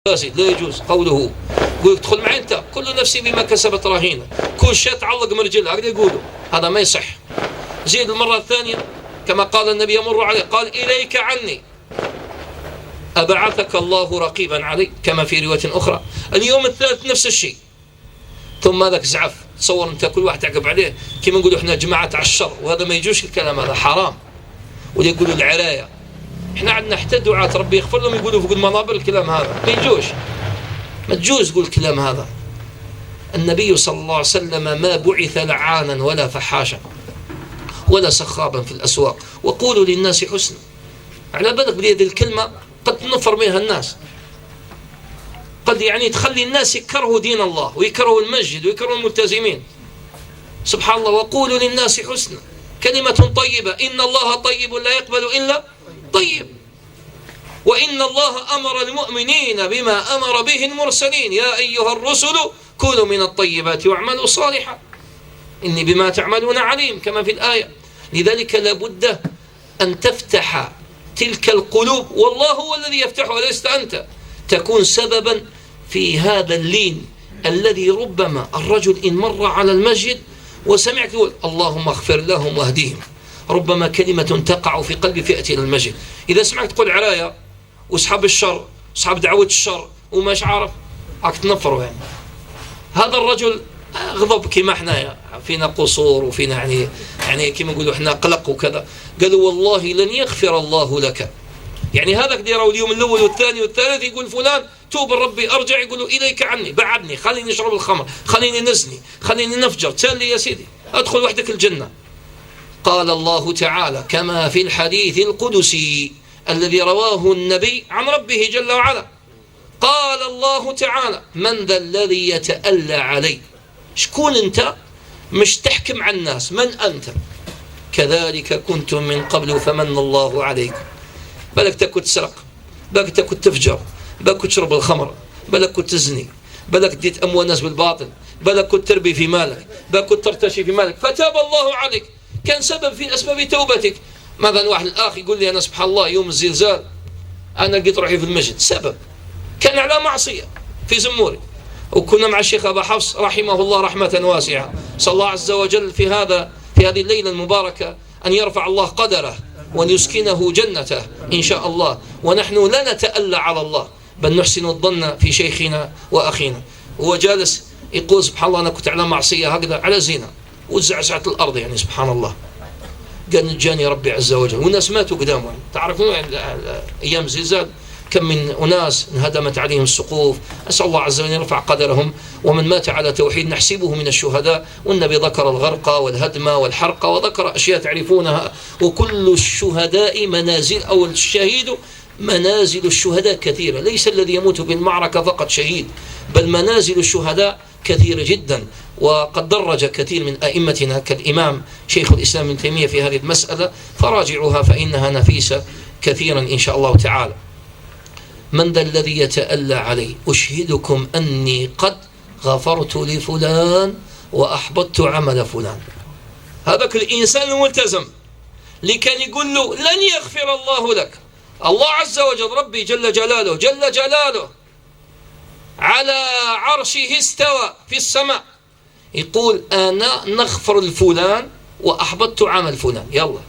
فاسد لا يجوز قوله. يقول ادخل معي انت، كل نفس بما كسبت رهينه، كل شيء تعلق مرجلها هكذا يقولوا، هذا ما يصح. زيد المرة الثانية كما قال النبي يمر عليه قال إليك عني أبعثك الله رقيبا علي، كما في رواية أخرى. اليوم الثالث نفس الشيء. ثم هذاك زعف، تصور أنت كل واحد تعقب عليه كما نقولوا إحنا جماعة على الشر، وهذا ما يجوش الكلام، هذا حرام. واللي يقولوا العراية، إحنا عندنا حتى دعاة ربي يغفر لهم يقولوا فوق المنابر الكلام هذا ما يجوش، ما تجوز تقول الكلام هذا. النبي صلى الله عليه وسلم ما بعث لعانا ولا فحاشا ولا سخابا في الأسواق، وقولوا للناس حسنا. على بالك بهذه الكلمة قد تنفر منها الناس، قد يعني تخلي الناس يكرهوا دين الله ويكرهوا المسجد ويكرهوا الملتزمين. سبحان الله. وقولوا للناس حسنا، كلمة طيبة، إن الله طيب لا يقبل إلا طيب. وإن الله أمر المؤمنين بما أمر به المرسلين، يا أيها الرسل كلوا من الطيبات واعملوا صالحا إني بما تعملون عليم، كما في الآية. لذلك لابد أن تفتح تلك القلوب، والله هو الذي يفتحها وليست أنت. تكون سببا في هذا اللين الذي ربما الرجل إن مر على المسجد وسمعك يقول اللهم اغفر لهم واهديهم، ربما كلمة تقع في قلب فئة المسجد. إذا سمعك تقول عرايا واصحاب الشر واصحاب دعوة الشر وماش عارف راك تنفروا، يعني هذا الرجل غضب كما احنا فينا قصور وفينا يعني كما نقولوا احنا قلق وكذا. قالوا والله لن يغفر الله لك. يعني هذاك ديروا اليوم الأول والثاني والثالث يقول فلان توب ربي ارجع، يقولوا إليك عني، بعدني، خليني نشرب الخمر، خليني نزني، خليني نفجر، تسلي يا سيدي، ادخل وحدك الجنة. قال الله تعالى كما في الحديث القدسي الذي رواه النبي عن ربه جل وعلا، قال الله تعالى من ذا الذي يتألى علي. شكون انت؟ مش تحكم على الناس، من أنت؟ كذلك كنتم من قبل فمن الله عليكم. بالك تكون تسرق، بالك تكون تفجر، بالك تشرب الخمر، بالك كنت تزني، بالك ديت أموال الناس بالباطل، بالك كنت تربي في مالك، بالك كنت ترتشي في مالك، فتاب الله عليك، كان سبب في أسباب توبتك. مثلا واحد الآخ يقول لي أنا سبحان الله يوم الزلزال أنا لقيت روحي في المسجد، سبب كان على معصية في زموري، وكنا مع الشيخ أبا حفص رحمه الله رحمة واسعة. صلى الله عز وجل في هذه الليلة المباركة أن يرفع الله قدره وأن يسكنه جنته إن شاء الله. ونحن لا نتألى على الله بل نحسن الظن في شيخنا وأخينا. هو جالس يقول سبحان الله أنا كنت على معصية هكذا على زنا وزعزعت الأرض، يعني سبحان الله. قال نجاني ربي عز وجل، والناس ماتوا قدامه. تعرفون أيام الزلزال كم من أناس انهدمت عليهم السقوف. أسأل الله عز وجل يرفع قدرهم، ومن مات على توحيد نحسبه من الشهداء. والنبي ذكر الغرق والهدم والحرق وذكر أشياء تعرفونها. وكل الشهداء منازل، أو الشهيد منازل الشهداء كثيرة، ليس الذي يموت بالمعركة فقط شهيد، بل منازل الشهداء كثيرة جدا. وقد درج كثير من أئمتنا كالإمام شيخ الإسلام ابن تيمية في هذه المسألة، فراجعوها فإنها نفيسة كثيرا إن شاء الله تعالى. من ذا الذي يتألى علي؟ أشهدكم أني قد غفرت لفلان وأحبطت عمل فلان. هذاك الإنسان الملتزم اللي كان يقول له لن يغفر الله لك، الله عز وجل ربي جل جلاله على عرشه استوى في السماء، يقول أنا نغفر لفلان وأحبطت عمل فلان، يلا.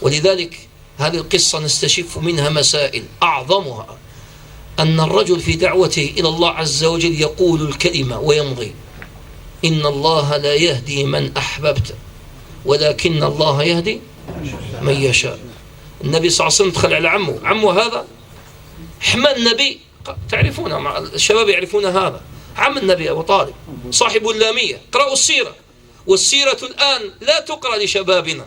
ولذلك هذه القصة نستشف منها مسائل، أعظمها أن الرجل في دعوته إلى الله عز وجل يقول الكلمة ويمضي، إن الله لا يهدي من أحببت ولكن الله يهدي من يشاء. النبي صلى الله عليه وسلم دخل على عمه هذا حمى النبي، تعرفون الشباب يعرفون هذا، عم النبي أبو طالب صاحب اللامية. قرأوا السيرة، والسيرة الآن لا تقرأ لشبابنا،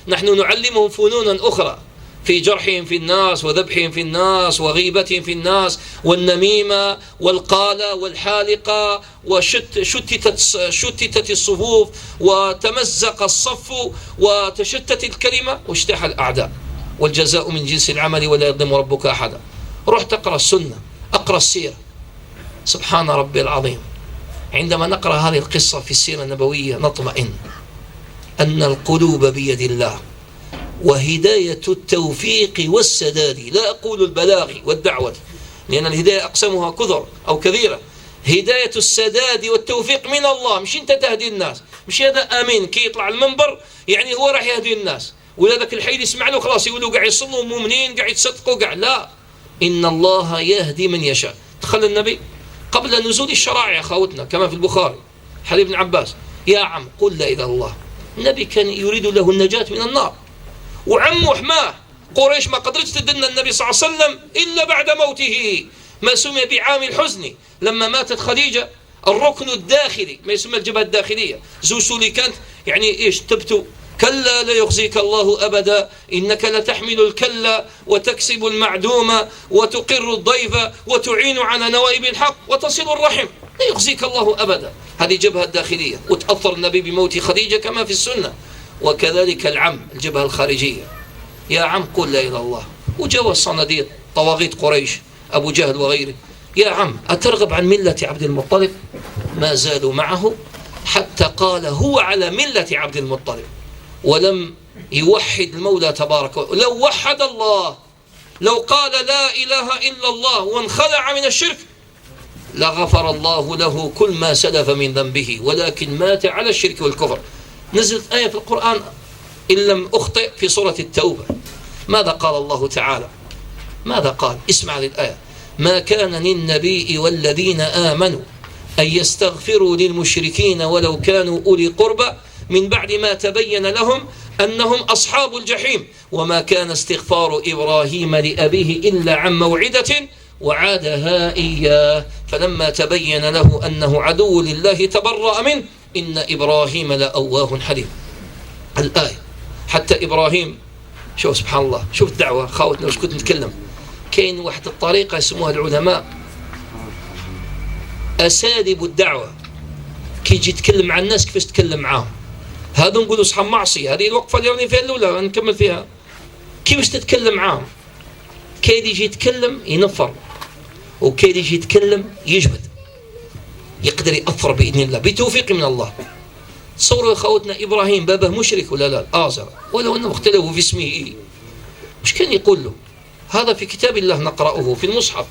نحن نعلمهم فنونا أخرى في جرحهم في الناس وذبحهم في الناس وغيبتهم في الناس والنميمة والقالة والحالقة، وشتتت الصفوف وتمزق الصف وتشتت الكلمة واجتاح الأعداء، والجزاء من جنس العمل ولا يظلم ربك أحدا. روح تقرأ السنة، أقرأ السيرة. سبحان ربي العظيم. عندما نقرأ هذه القصة في السيرة النبوية نطمئن أن القلوب بيد الله، وهداية التوفيق والسداد، لا أقول البلاغ والدعوة، لأن الهداية أقسامها كثر أو كثيرة. هداية السداد والتوفيق من الله، مش أنت تهدي الناس، مش هذا آمين كي يطلع المنبر يعني هو راح يهدي الناس، ولا ذاك الحي يسمع له خلاص يقولوا قاعد يصلوا مؤمنين قاعد يتصدقوا قاعد، لا، إن الله يهدي من يشاء. دخل النبي قبل نزول الشرائع يا خاوتنا كما في البخاري حديث ابن عباس: يا عم قل لا إله إلا الله. النبي كان يريد له النجاة من النار، وعمه حماه قريش ما قدرتش تدن النبي صلى الله عليه وسلم إلا بعد موته، ما سمي بعام الحزن لما ماتت خديجة. الركن الداخلي ما يسمى الجبهة الداخلية، زوسولي كانت يعني إيش تبتو: كلا لا يخزيك الله أبدا إنك لتحمل الكلا وتكسب المعدوم وتقر الضيف وتعين على نوائب الحق وتصل الرحم، لا يخزيك الله أبدا. هذه جبهة الداخلية، وتأثر النبي بموت خديجة كما في السنة. وكذلك العم الجبهة الخارجية: يا عم قل لا إله إلا الله. وجاء الصناديد طواغيت قريش أبو جهل وغيره: يا عم أترغب عن ملة عبد المطلب؟ ما زالوا معه حتى قال هو على ملة عبد المطلب، ولم يوحد المولى تبارك وتعالى. لو وحد الله، لو قال لا إله إلا الله وانخلع من الشرك لغفر الله له كل ما سلف من ذنبه، ولكن مات على الشرك والكفر. نزلت آية في القرآن إن لم أخطئ في سورة التوبة. ماذا قال الله تعالى؟ ماذا قال؟ اسمع للآية: ما كان للنبي والذين آمنوا أن يستغفروا للمشركين ولو كانوا أولي قربى من بعد ما تبين لهم أنهم أصحاب الجحيم وما كان استغفار إبراهيم لأبيه إلا عن موعدة وعادها إياه فلما تبين له أنه عدو لله تبرأ منه إن إبراهيم لأواه حليم. الآية حتى إبراهيم، شوف سبحان الله، شوف الدعوة خاوتنا وش كنت نتكلم. كاين واحد الطريقة يسموها العلماء أساليب الدعوة، كي يجي يتكلم مع الناس كيفاش تتكلم معاهم. هذا نقولوا أصحاب معصية، هذه الوقفة اللي راني فيها الأولى نكمل فيها. كيفاش تتكلم معاهم؟ كاين يجي يتكلم ينفر، وكاين يجي يتكلم يجبد، يقدر يأثر بإذن الله بتوفيق من الله. تصوروا يا خوتنا إبراهيم بابه مشرك ولا لا؟ آزر، ولو أنهم اختلفوا في اسمه مش كان يقول له؟ هذا في كتاب الله نقرأه في المصحف: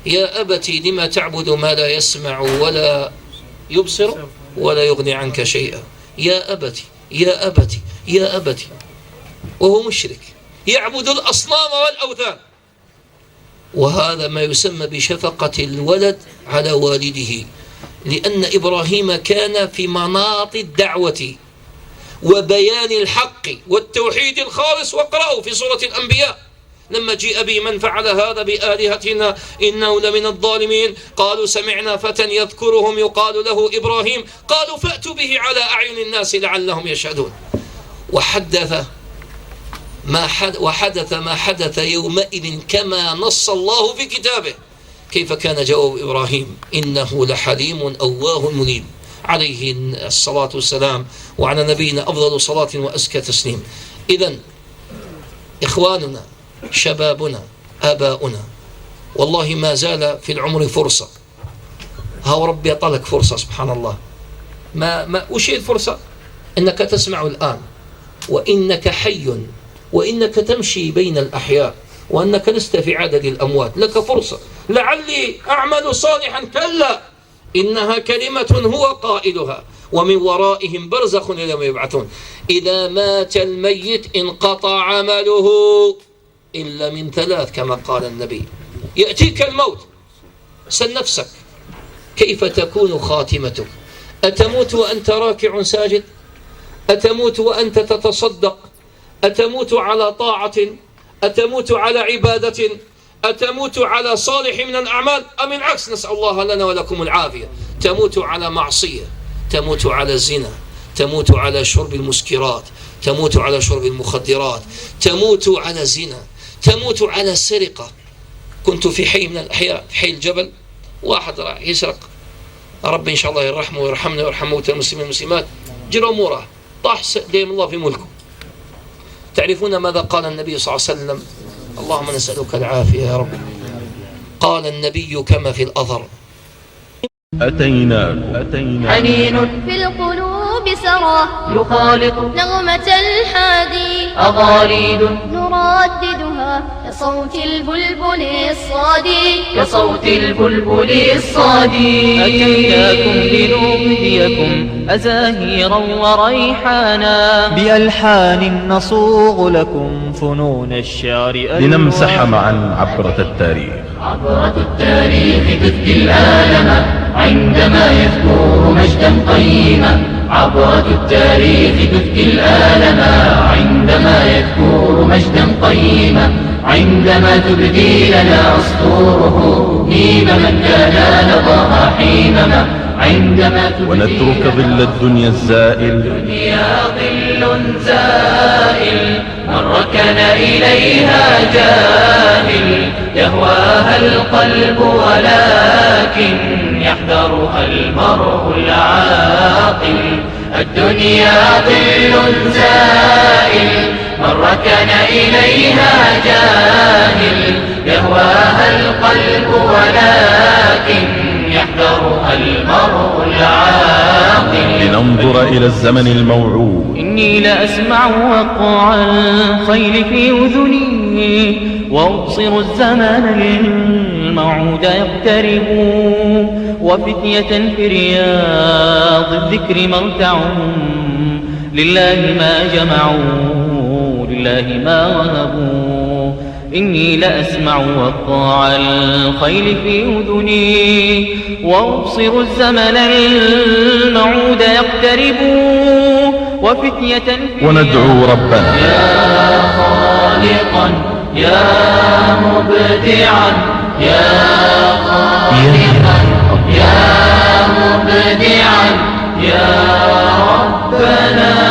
يا أبتي لما تعبد ما لا يسمع ولا يبصر ولا يغني عنك شيئا. يا أبتي يا أبتي يا أبتي، وهو مشرك يعبد الأصنام والأوثان. وهذا ما يسمى بشفقة الولد على والده، لأن إبراهيم كان في مناط الدعوة وبيان الحق والتوحيد الخالص. واقرأوا في سورة الأنبياء لما جيء به من فعل هذا بآلهتنا إنه لمن الظالمين قالوا سمعنا فتى يذكرهم يقال له إبراهيم قالوا فأتوا به على أعين الناس لعلهم يشهدون. وحدث ما حدث يومئذ كما نص الله في كتابه. كيف كان جواب إبراهيم؟ إنه لحليم أواه منيب، عليه الصلاة والسلام وعلى نبينا أفضل صلاة وأزكى تسليم. إذن إخواننا شبابنا آباؤنا والله ما زال في العمر فرصة. ها ربي يطلق فرصة سبحان الله. وش هي الفرصة؟ إنك تسمع الآن، وإنك حي، وإنك تمشي بين الأحياء، وأنك لست في عدد الأموات. لك فرصة. لعلي أعمل صالحا، كلا إنها كلمة هو قائلها ومن ورائهم برزخ إلى يوم يبعثون. إذا مات الميت انقطع عمله إلا من ثلاث كما قال النبي. يأتيك الموت، سل نفسك كيف تكون خاتمتك؟ أتموت وأنت راكع ساجد؟ أتموت وأنت تتصدق؟ أتموت على طاعة؟ أتموت على عبادة؟ أتموت على صالح من الأعمال؟ أم العكس؟ نسأل الله لنا ولكم العافية. تموت على معصية، تموت على الزنا، تموت على شرب المسكرات، تموت على شرب المخدرات، تموت على زنا، تموت على سرقة. كنت في حي من الأحياء، في حي الجبل، واحد راح يسرق، ربي إن شاء الله يرحمه ويرحمنا ويرحم موتى المسلمين والمسلمات، جرى أموره، طاح دائم الله في ملكه. تعرفون ماذا قال النبي صلى الله عليه وسلم؟ اللهم نسألك العافية يا رب. قال النبي كما في الأثر: أتينا حنين في القلوب بسرى يخالط نغمة الحادي أغاريد نرددها كصوت البلبل الصادي كصوت البلبل الصادي. أتيناكم لنهديكم أزاهيرا وريحانا بألحان نصوغ لكم فنون الشعر لنمسح معا عبرة التاريخ. عبرة التاريخ تذكي العالم عندما يذكر مجدا قيما. عبرة التاريخ تذكي العالم عندما يذكر مجدا قيما. عندما تبدي لنا أسطوره هيم من كان لضاها حينما. عندما تبدي ونترك ظل الدنيا الزائل. الدنيا ظل زائل من ركن إليها جاهل. يهواها القلب ولكن يحذرها المرء العاقل. الدنيا ظل زائل من ركن إليها جاهل. يهواها القلب ولكن يحذرها المرء العاقل. لننظر إلى الزمن الموعود. إني لأسمع وقع الخيل في أذني وأبصر الزمان الموعود يقترب. وفتية في رياض الذكر مرتعهم لله ما جمعوا لله ما وهبوا. إني لأسمع وقع الخيل في أذني وأبصر الزمن الموعود يقترب. وفتية وندعو ربنا يا خالقا يا مبدعا يا خالقا يا مبدعا يا ربنا